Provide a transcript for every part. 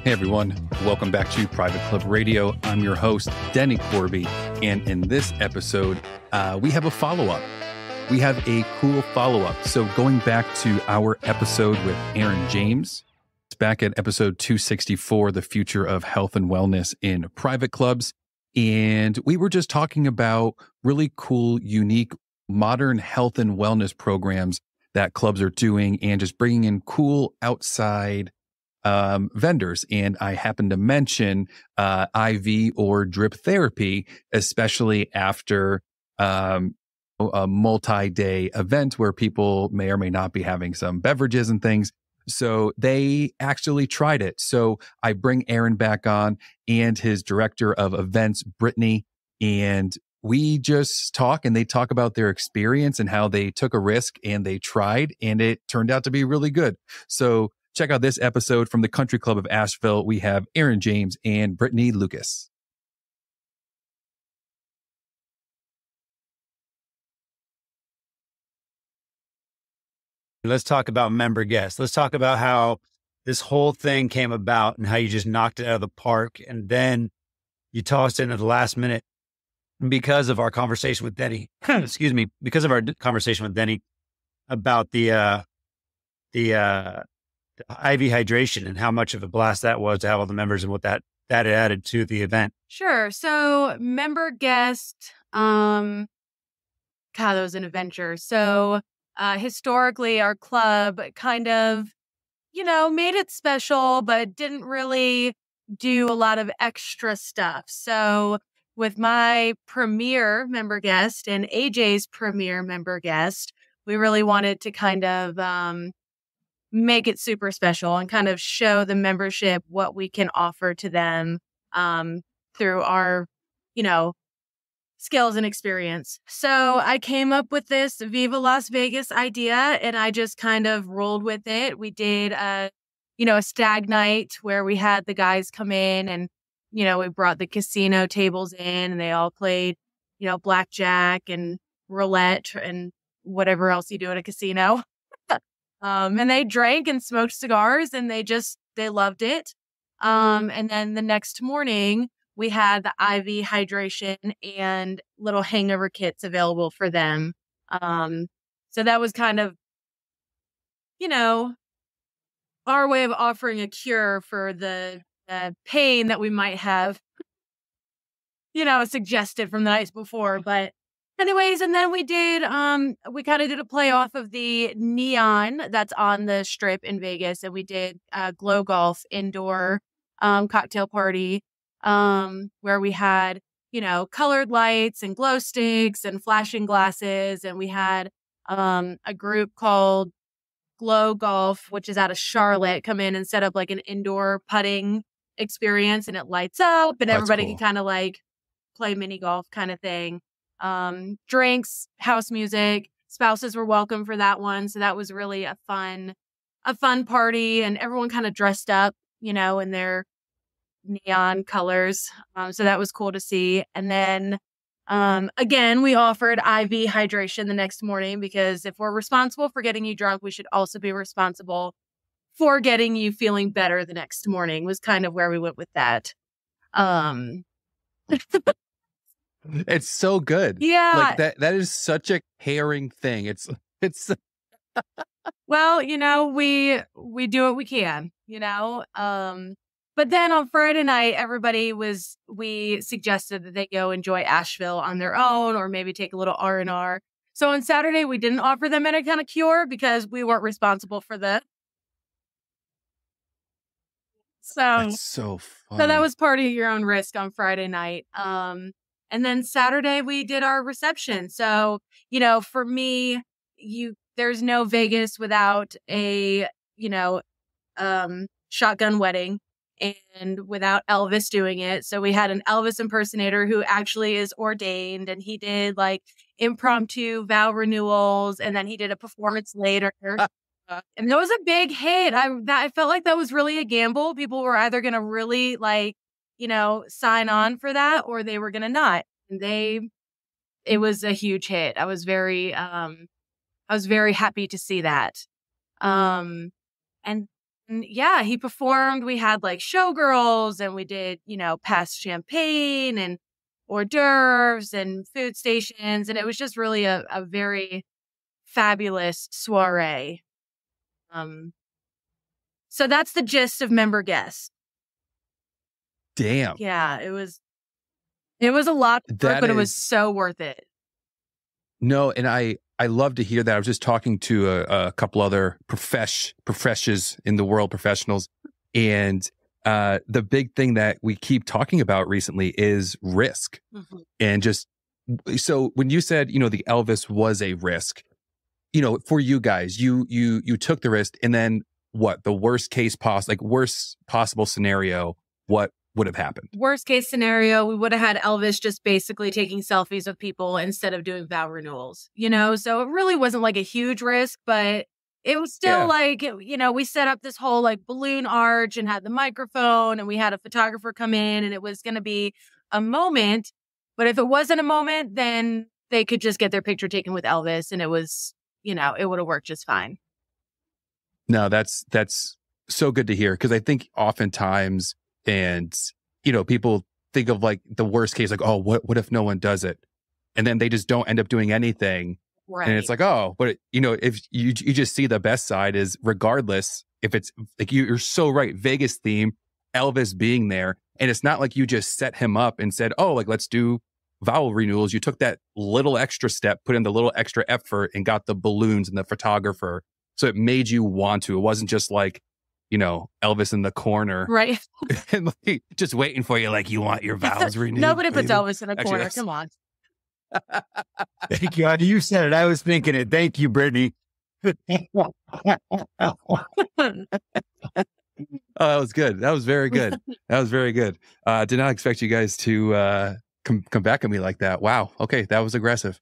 Hey everyone, welcome back to Private Club Radio. I'm your host, Denny Corby, and in this episode, we have a follow-up. We have a cool follow-up. So going back to our episode with Aaron James, it's back at episode 264, The Future of Health and Wellness in Private Clubs. And we were just talking about really cool, unique, modern health and wellness programs that clubs are doing and just bringing in cool outside vendors. And I happened to mention IV or drip therapy, especially after a multi-day event where people may or may not be having some beverages and things. So they actually tried it. So I bring Aaron back on and his director of events, Brittany, and we just talk and they talk about their experience and how they took a risk and they tried and it turned out to be really good. So check out this episode from the Country Club of Asheville. We have Aaron James and Brittany Lucas. Let's talk about member guests. Let's talk about how this whole thing came about and how you just knocked it out of the park. And then you tossed in at the last minute because of our conversation with Denny, excuse me, because of our conversation with Denny about the IV hydration and how much of a blast that was to have all the members and what that added to the event. Sure. So member guest, God, that was an adventure. So historically, our club kind of, made it special, but didn't really do a lot of extra stuff. So with my premier member guest and AJ's premier member guest, we really wanted to kind of make it super special and kind of show the membership what we can offer to them through our, skills and experience. So I came up with this Viva Las Vegas idea and I just kind of rolled with it. We did a stag night where we had the guys come in and, we brought the casino tables in and they all played, blackjack and roulette and whatever else you do at a casino. And they drank and smoked cigars and they loved it. And then the next morning we had the IV hydration and little hangover kits available for them. So that was kind of, our way of offering a cure for the pain that we might have, suggested from the nights before. But anyways, and then we kind of did a play off of the neon that's on the strip in Vegas. And we did a glow golf indoor cocktail party where we had, colored lights and glow sticks and flashing glasses. And we had a group called Glow Golf, which is out of Charlotte, come in and set up like an indoor putting experience and it lights up and everybody can kind of like play mini golf kind of thing. Drinks, house music, spouses were welcome for that one. So that was really a fun party and everyone kind of dressed up, in their neon colors. So that was cool to see. And then, again, we offered IV hydration the next morning because if we're responsible for getting you drunk, we should also be responsible for getting you feeling better the next morning was kind of where we went with that. It's so good. Yeah. Like that is such a caring thing. It's well, we do what we can, but then on Friday night, we suggested that they go enjoy Asheville on their own or maybe take a little R&R. So on Saturday, we didn't offer them any kind of cure because we weren't responsible for that. That's so funny. So that was party at your own risk on Friday night. And then Saturday we did our reception. So, for me, there's no Vegas without a, shotgun wedding and without Elvis doing it. So we had an Elvis impersonator who actually is ordained and he did like impromptu vow renewals and then he did a performance later. And that was a big hit. I felt like that was really a gamble. People were either going to really sign on for that or they were going to not. And it was a huge hit. I was very happy to see that. And yeah, he performed. We had like showgirls and we did, past champagne and hors d'oeuvres and food stations. And it was just really a very fabulous soiree. So that's the gist of member guest. Damn. Yeah, it was a lot of work, but it was so worth it. No, and I love to hear that. I was just talking to a couple other professions in the world, professionals, and the big thing that we keep talking about recently is risk. Mm-hmm. And just so when you said, the Elvis was a risk, for you guys, you took the risk, and then what? The worst possible scenario, what would have happened? Worst case scenario, we would have had Elvis just basically taking selfies with people instead of doing vow renewals, So it really wasn't like a huge risk, but it was still we set up this whole like balloon arch and had the microphone and we had a photographer come in and it was going to be a moment. But if it wasn't a moment, then they could just get their picture taken with Elvis and it was, it would have worked just fine. No, that's so good to hear. Cause I think oftentimes, and, people think of like the worst case, like, oh, what if no one does it? And then they just don't end up doing anything. Right. And it's like, oh, but if you just see the best side is regardless, if it's like, you're so right. Vegas theme, Elvis being there. And it's not like you just set him up and said, oh, like, let's do vowel renewals. You took that little extra step, put in the little extra effort and got the balloons and the photographer. So it made you want to. It wasn't just like, Elvis in the corner. Right. And like, just waiting for you, like, you want your vows renewed. Nobody puts Elvis in a corner. Come on. Thank you. You said it. I was thinking it. Thank you, Brittany. Oh, that was good. That was very good. That was very good. Did not expect you guys to come back at me like that. Wow. Okay. That was aggressive.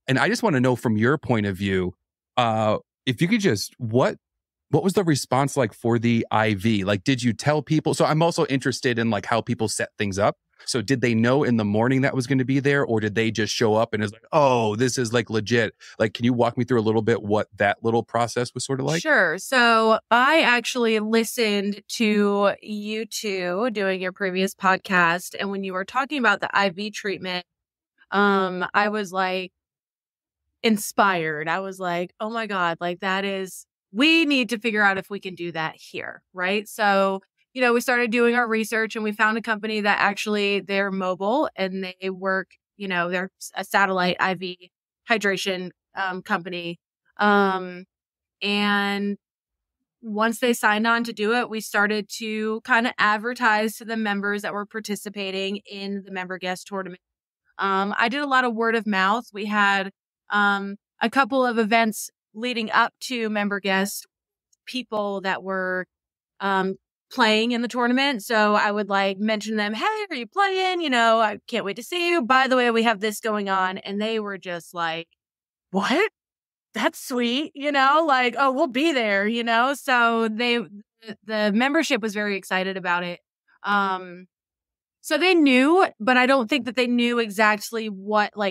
And I just want to know from your point of view, if you could just, what was the response like for the IV? Like, did you tell people? So I'm also interested in like how people set things up. So did they know in the morning that was going to be there, or did they just show up and it's like, oh, this is like legit? Like, can you walk me through a little bit what that little process was sort of like? Sure. So I actually listened to you two doing your previous podcast. And when you were talking about the IV treatment, I was like, inspired. I was like, oh my God, like we need to figure out if we can do that here. Right. So, we started doing our research and we found a company that actually they're mobile and they work, they're a satellite IV hydration, company. And once they signed on to do it, we started to kind of advertise to the members that were participating in the member guest tournament. I did a lot of word of mouth. We had a couple of events leading up to member guest people that were playing in the tournament. So I would like mention them, hey, are you playing? I can't wait to see you. By the way, we have this going on. And they were just like, what? That's sweet. Like, oh, we'll be there, So the membership was very excited about it. So they knew, but I don't think that they knew exactly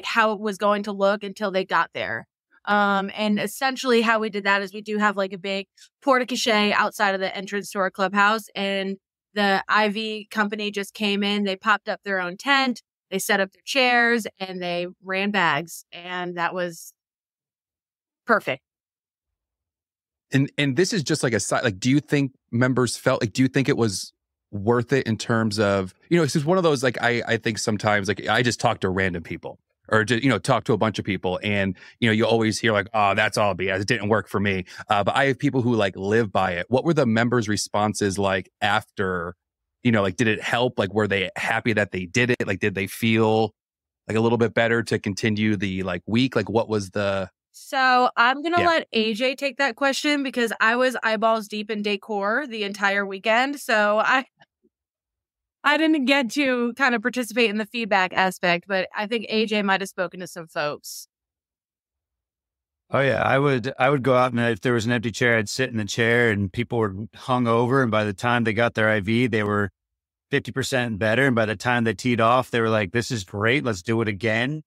how it was going to look until they got there. And essentially how we did that is we do have like a big porta-cachet outside of the entrance to our clubhouse, and the IV company just came in, they popped up their own tent, they set up their chairs and they ran bags, and that was perfect. And this is just like a side, like, do you think members felt like, do you think it was worth it in terms of, it's just one of those, like, I think sometimes like I just talk to random people or to, talk to a bunch of people and, you always hear like, oh, that's all BS. It didn't work for me. But I have people who like live by it. What were the members' responses like after, like, did it help? Like, were they happy that they did it? Like, did they feel like a little bit better to continue the like week? Like, what was the... So I'm going to let AJ take that question because I was eyeballs deep in decor the entire weekend. So I didn't get to kind of participate in the feedback aspect, but I think AJ might have spoken to some folks. Oh yeah, I would go out and if there was an empty chair, I'd sit in the chair and people were hung over. And by the time they got their IV, they were 50% better. And by the time they teed off, they were like, this is great. Let's do it again.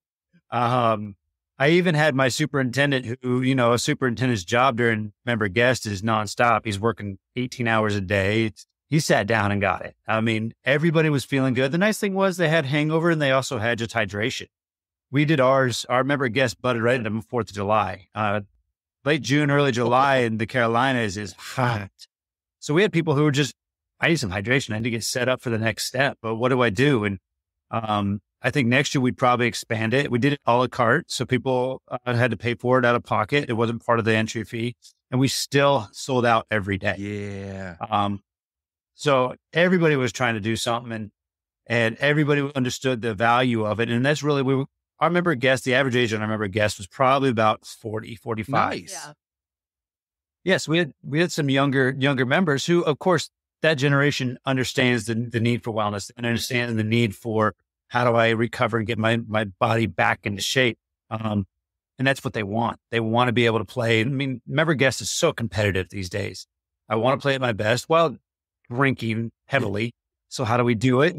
I even had my superintendent who, a superintendent's job during member guest is nonstop. He's working 18 hours a day. He sat down and got it. I mean, everybody was feeling good. The nice thing was they had hangover and they also had just hydration. We did ours. Our member guest butted right into 4th of July. Late June, early July in the Carolinas is hot. So we had people who were just, I need some hydration. I need to get set up for the next step. But what do I do? And I think next year we'd probably expand it. We did it a la carte. So people had to pay for it out of pocket. It wasn't part of the entry fee. And we still sold out every day. Yeah. So everybody was trying to do something and everybody understood the value of it. And that's really, our member guest, the average age on our member guest was probably about 40, 45. Nice. Yeah. Yes, we had some younger members who, of course, that generation understands the need for wellness and understands the need for how do I recover and get my body back into shape. And that's what they want. They want to be able to play. I mean, member guest is so competitive these days. I want to play at my best while drinking heavily. So how do we do it?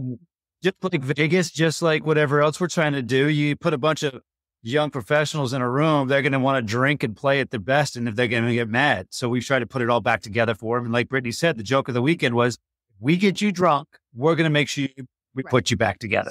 Just like Vegas, just like whatever else we're trying to do, you put a bunch of young professionals in a room, they're going to want to drink and play at their best. And if they're going to get mad. So we try to put it all back together for them. And like Brittany said, the joke of the weekend was, if we get you drunk, we're going to make sure we put you back together.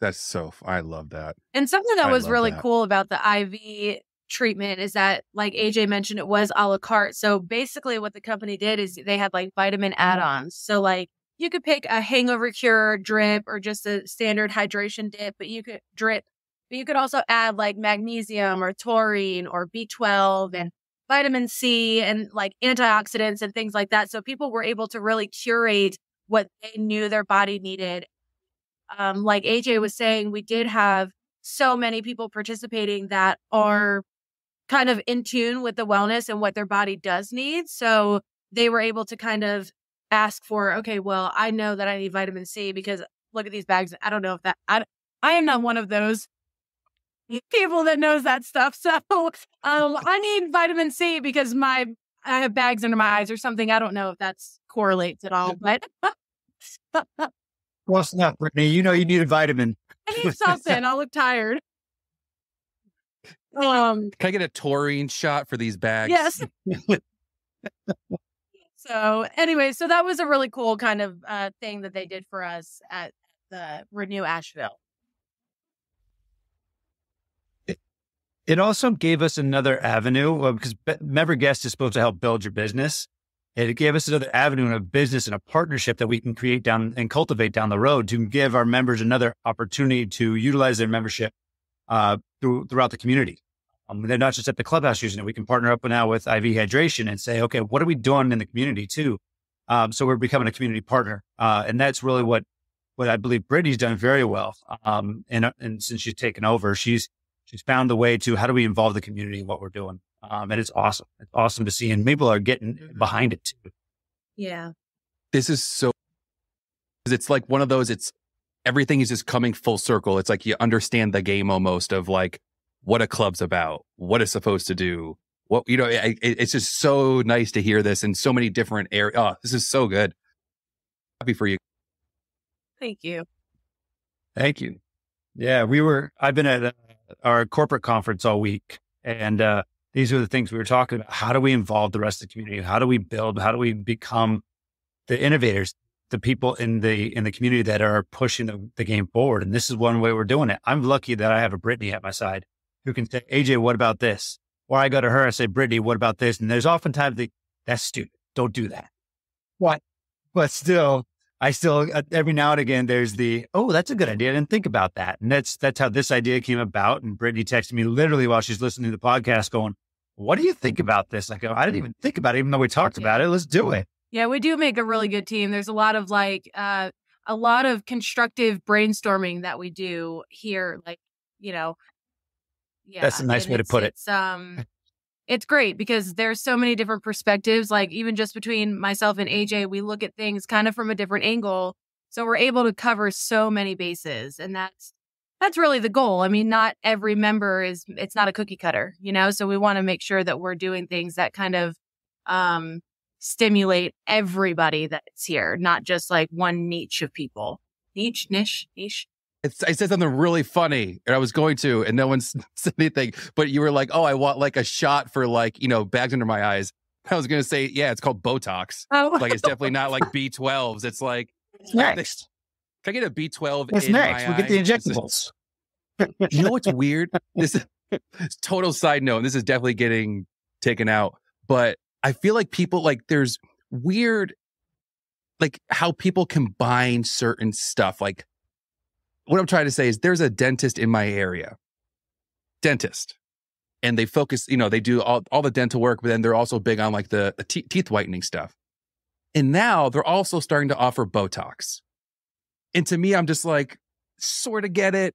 That's so funny. I love that. And something that was really cool about the IV treatment is that, like AJ mentioned, it was a la carte. So basically what the company did is they had like vitamin add-ons. So like you could pick a hangover cure drip or just a standard hydration dip, but you could also add like magnesium or taurine or B12 and vitamin C and like antioxidants and things like that. So people were able to really curate what they knew their body needed. Like AJ was saying, we did have so many people participating that are kind of in tune with the wellness and what their body does need. So they were able to kind of ask for, okay, well, I know that I need vitamin C because look at these bags. I don't know if that, I am not one of those people that knows that stuff. So I need vitamin C because I have bags under my eyes or something. I don't know if that's correlates at all, but Well, it's not, Brittany. You need a vitamin. I need something. I'll look tired. Can I get a taurine shot for these bags? Yes. So anyway, so that was a really cool kind of thing that they did for us at the Renew Asheville. It also gave us another avenue because member guest is supposed to help build your business. And it gave us another avenue and a business and a partnership that we can create down and cultivate down the road to give our members another opportunity to utilize their membership throughout the community. They're not just at the clubhouse using it. We can partner up now with IV Hydration and say, okay, what are we doing in the community too? So we're becoming a community partner. And that's really what I believe Brittany's done very well. And since she's taken over, she's found the way to how do we involve the community in what we're doing. And it's awesome. It's awesome to see. And people are getting behind it too. Yeah. This is so, it's like one of those, everything is just coming full circle. It's like you understand the game almost of like what a club's about, what it's supposed to do. It's just so nice to hear this in so many different areas. Oh, this is so good. Happy for you. Thank you. Thank you. Yeah, I've been at our corporate conference all week, and these are the things we were talking about. How do we involve the rest of the community? How do we build? How do we become the innovators, the people in the community that are pushing the game forward? And this is one way we're doing it. I'm lucky that I have a Brittany at my side who can say, AJ, what about this? Or I go to her, I say, Brittany, what about this? And there's oftentimes that's stupid. Don't do that. What? But still, every now and again, there's that's a good idea. I didn't think about that. And that's how this idea came about. And Brittany texted me literally while she's listening to the podcast going, what do you think about this? I go, I didn't even think about it, even though we talked about it. Let's do it. Yeah, we do make a really good team. There's a lot of constructive brainstorming that we do here. Yeah, that's a nice way to put it. It's great because there's so many different perspectives. Like even just between myself and AJ, we look at things kind of from a different angle. So we're able to cover so many bases. And that's really the goal. I mean, not every member it's not a cookie cutter, so we want to make sure that we're doing things that kind of stimulate everybody that's here, not just like one niche of people. Niche. I said something really funny and I was going to, and no one said anything, but you were like, oh, I want like a shot for like, bags under my eyes. I was going to say, yeah, it's called Botox. Oh. Like, it's definitely not like B12s. It's like, It's next. Can I get a B12 It's in next. my We'll get the eye? injectables. You know what's weird? This is total side note. This is definitely getting taken out, but I feel like people like there's weird, like how people combine certain stuff. Like what I'm trying to say is there's a dentist in my area, and they focus, they do all the dental work, but then they're also big on like the teeth whitening stuff. And now they're also starting to offer Botox. And to me, I'm just like, sort of get it,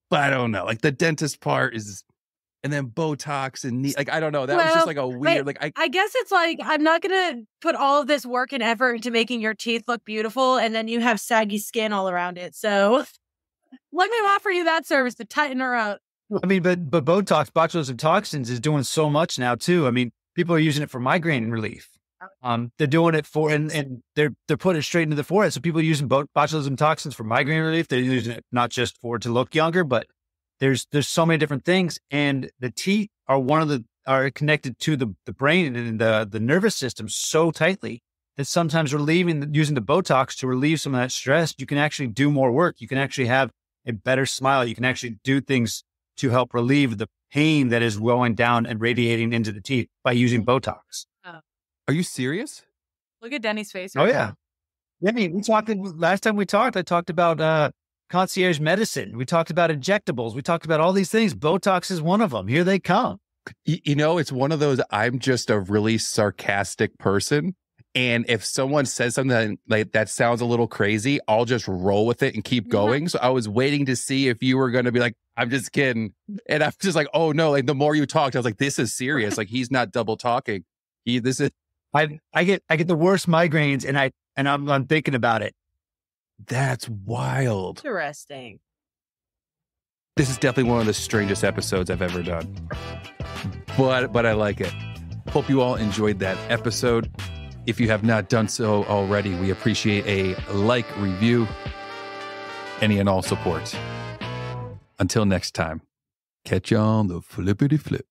but I don't know. Like the dentist part is, and then Botox and like, I don't know. That was just like a weird, I guess it's like, I'm not going to put all of this work and effort into making your teeth look beautiful. And then you have saggy skin all around it. So let me offer you that service to tighten her up. I mean, but Botox, botulism toxins is doing so much now too. I mean, people are using it for migraine relief. They're doing it for, and they're putting it straight into the forehead. So people are using botulism toxins for migraine relief. They're using it not just to look younger, but there's so many different things. And the teeth are connected to the brain and the nervous system so tightly that sometimes using the Botox to relieve some of that stress, you can actually do more work. You can actually have a better smile. You can actually do things to help relieve the pain that is going down and radiating into the teeth by using Botox. Are you serious? Look at Denny's face. Oh, yeah. I mean, last time we talked, I talked about concierge medicine. We talked about injectables. We talked about all these things. Botox is one of them. Here they come. It's one of those, I'm just a really sarcastic person. And if someone says something like that sounds a little crazy, I'll just roll with it and keep going. So I was waiting to see if you were going to be like, I'm just kidding. And I'm just like, oh no, like the more you talked, I was like, this is serious. Like he's not double talking. I get the worst migraines and I'm thinking about it. That's wild. Interesting. This is definitely one of the strangest episodes I've ever done. But I like it. Hope you all enjoyed that episode. If you have not done so already, we appreciate a like, review, any and all support. Until next time, catch you on the flippity flip.